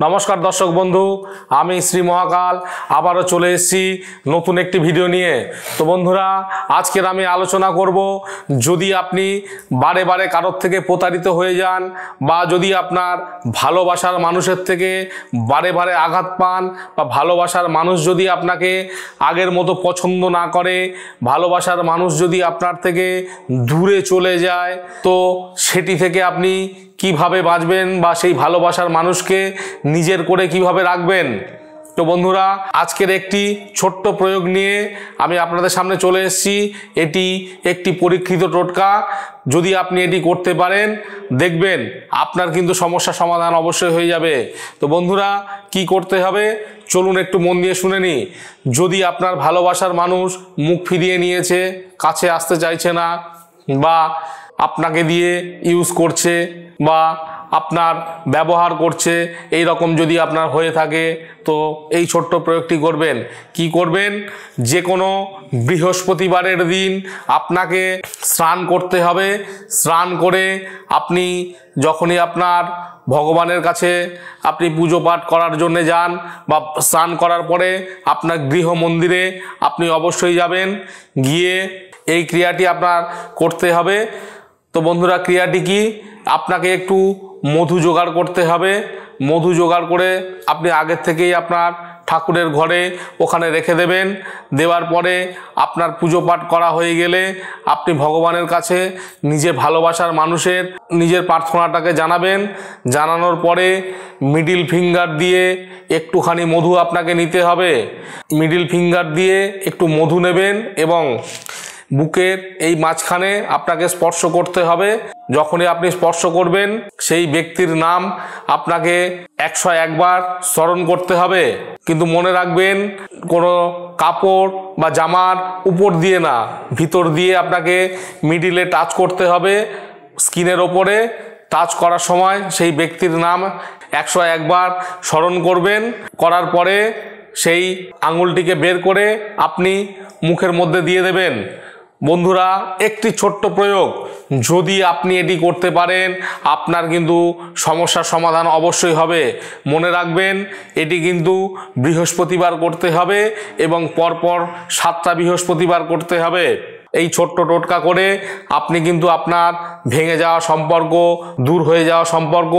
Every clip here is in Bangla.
নমস্কার দর্শক বন্ধু, আমি শ্রী মহাকাল আবারও চলে এসেছি নতুন একটি ভিডিও নিয়ে। তো বন্ধুরা, আজকের আমি আলোচনা করব, যদি আপনি বারে বারে কারোর থেকে প্রতারিত হয়ে যান বা যদি আপনার ভালোবাসার মানুষের থেকে বারে বারে আঘাত পান বা ভালোবাসার মানুষ যদি আপনাকে আগের মতো পছন্দ না করে, ভালোবাসার মানুষ যদি আপনার থেকে দূরে চলে যায়, তো সেটি থেকে আপনি কিভাবে বাঁচবেন বা সেই ভালোবাসার মানুষকে নিজের করে কিভাবে রাখবেন। তো বন্ধুরা, আজকের একটি ছোট্ট প্রয়োগ নিয়ে আমি আপনাদের সামনে চলে এসেছি। এটি একটি পরীক্ষিত টোটকা। যদি আপনি এটি করতে পারেন, দেখবেন আপনার কিন্তু সমস্যার সমাধান অবশ্যই হয়ে যাবে। তো বন্ধুরা, কি করতে হবে চলুন একটু মন দিয়ে শুনে নিই। যদি আপনার ভালোবাসার মানুষ মুখ ফিরিয়ে নিয়েছে, কাছে আসতে চাইছে না, বা আপনাকে দিয়ে ইউজ করছে বা আপনার ব্যবহার করছে, এই রকম যদি আপনার হয়ে থাকে, তো এই ছোট্ট প্রয়োগটি করবেন। কি করবেন? যে কোনো বৃহস্পতিবারের দিন আপনাকে স্নান করতে হবে। স্নান করে আপনি যখনই আপনার ভগবানের কাছে আপনি পুজো পাঠ করার জন্য যান বা স্নান করার পরে আপনার গৃহ মন্দিরে আপনি অবশ্যই যাবেন। গিয়ে এই ক্রিয়াটি আপনার করতে হবে। তো বন্ধুরা, ক্রিয়াটি কি? আপনাকে একটু মধু জোগাড় করতে হবে। মধু জোগাড় করে আপনি আগের থেকেই আপনার ঠাকুরের ঘরে ওখানে রেখে দেবেন। দেওয়ার পরে আপনার পুজো পাঠ করা হয়ে গেলে আপনি ভগবানের কাছে নিজের ভালোবাসার মানুষের নিজের প্রার্থনাটাকে জানাবেন। জানানোর পরে মিডিল ফিঙ্গার দিয়ে একটুখানি মধু আপনাকে নিতে হবে। মিডিল ফিঙ্গার দিয়ে একটু মধু নেবেন এবং বুকের এই মাঝখানে আপনাকে স্পর্শ করতে হবে। যখনই আপনি স্পর্শ করবেন, সেই ব্যক্তির নাম আপনাকে 101 বার স্মরণ করতে হবে। কিন্তু মনে রাখবেন, কোনো কাপড় বা জামার উপর দিয়ে না, ভিতর দিয়ে আপনাকে মিডিলে টাচ করতে হবে। স্কিনের ওপরে টাচ করার সময় সেই ব্যক্তির নাম 101 বার স্মরণ করবেন। করার পরে সেই আঙুলটিকে বের করে আপনি মুখের মধ্যে দিয়ে দেবেন। বন্ধুরা, একটি ছোট্ট প্রয়োগ, যদি আপনি এটি করতে পারেন, আপনার কিন্তু সমস্যার সমাধান অবশ্যই হবে। মনে রাখবেন, এটি কিন্তু বৃহস্পতিবার করতে হবে এবং পরপর 7টা বৃহস্পতিবার করতে হবে। এই ছোট্ট টোটকা করে আপনি কিন্তু আপনার ভেঙে যাওয়া সম্পর্ক, দূর হয়ে যাওয়া সম্পর্ক,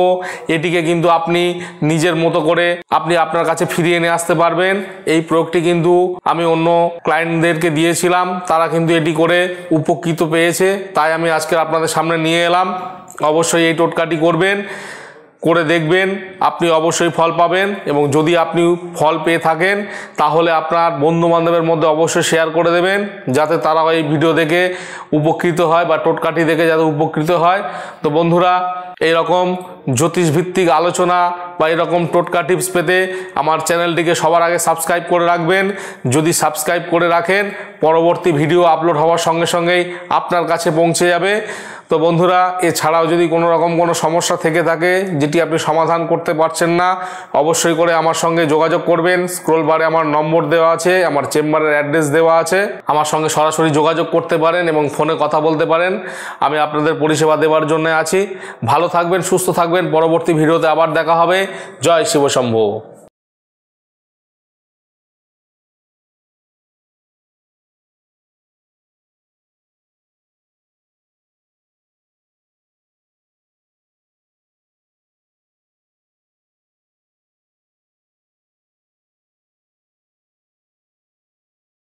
এটিকে কিন্তু আপনি নিজের মতো করে আপনি আপনার কাছে ফিরিয়ে নিয়ে আসতে পারবেন। এই প্রয়োগটি কিন্তু আমি অন্য ক্লায়েন্টদেরকে দিয়েছিলাম, তারা কিন্তু এটি করে উপকৃত পেয়েছে, তাই আমি আজকে আপনাদের সামনে নিয়ে এলাম। অবশ্যই এই টোটকাটি করবেন, করে দেখবেন, আপনি অবশ্যই ফল পাবেন। এবং যদি আপনি ফল পেয়ে থাকেন, তাহলে আপনার বন্ধুবান্ধবের মধ্যে অবশ্যই শেয়ার করে দেবেন, যাতে তারা এই ভিডিও দেখে উপকৃত হয় বা টোটকাটি দেখে যাতে উপকৃত হয়। তো বন্ধুরা, এইরকম জ্যোতিষভিত্তিক আলোচনা বা এরকম টোটকা টিপস পেতে আমার চ্যানেলটিকে সবার আগে সাবস্ক্রাইব করে রাখবেন। যদি সাবস্ক্রাইব করে রাখেন, পরবর্তী ভিডিও আপলোড হওয়ার সঙ্গে সঙ্গেই আপনার কাছে পৌঁছে যাবে। তো বন্ধুরা, এছাড়াও যদি কোনো রকম কোনো সমস্যা থেকে থাকে যেটি আপনি সমাধান করতে পারছেন না, অবশ্যই করে আমার সঙ্গে যোগাযোগ করবেন। স্ক্রল বারে আমার নম্বর দেওয়া আছে, আমার চেম্বারের অ্যাড্রেস দেওয়া আছে, আমার সঙ্গে সরাসরি যোগাযোগ করতে পারেন এবং ফোনে কথা বলতে পারেন। আমি আপনাদের পরিষেবা দেওয়ার জন্য আছি। ভালো থাকবেন, সুস্থ থাকবেন। পরবর্তী ভিডিওতে আবার দেখা হবে। জয় শিব শম্ভু।